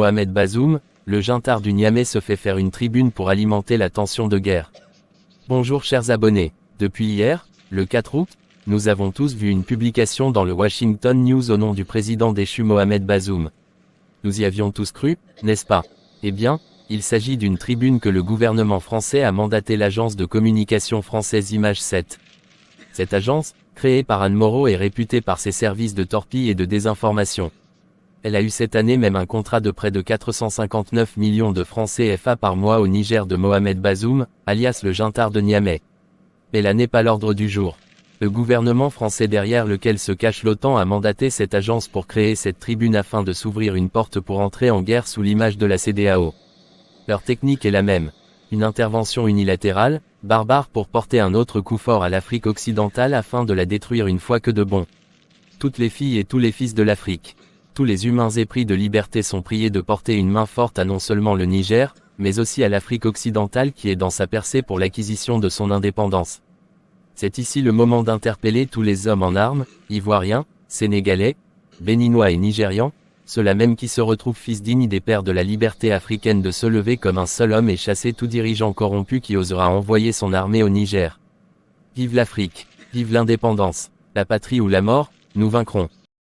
Mohamed Bazoum, le juntar du Niamey se fait faire une tribune pour alimenter la tension de guerre. Bonjour chers abonnés. Depuis hier, le 4 août, nous avons tous vu une publication dans le Washington News au nom du président déchu Mohamed Bazoum. Nous y avions tous cru, n'est-ce pas? Eh bien, il s'agit d'une tribune que le gouvernement français a mandaté l'agence de communication française Image 7. Cette agence, créée par Anne Moreau, est réputée par ses services de torpille et de désinformation. Elle a eu cette année même un contrat de près de 459 millions de francs CFA par mois au Niger de Mohamed Bazoum, alias le juntar de Niamey. Mais là n'est pas l'ordre du jour. Le gouvernement français derrière lequel se cache l'OTAN a mandaté cette agence pour créer cette tribune afin de s'ouvrir une porte pour entrer en guerre sous l'image de la CEDEAO. Leur technique est la même. Une intervention unilatérale, barbare pour porter un autre coup fort à l'Afrique occidentale afin de la détruire une fois que de bon. Toutes les filles et tous les fils de l'Afrique. Tous les humains épris de liberté sont priés de porter une main forte à non seulement le Niger, mais aussi à l'Afrique occidentale qui est dans sa percée pour l'acquisition de son indépendance. C'est ici le moment d'interpeller tous les hommes en armes, ivoiriens, sénégalais, béninois et nigérians, ceux-là même qui se retrouvent fils dignes des pères de la liberté africaine de se lever comme un seul homme et chasser tout dirigeant corrompu qui osera envoyer son armée au Niger. Vive l'Afrique, vive l'indépendance, la patrie ou la mort, nous vaincrons.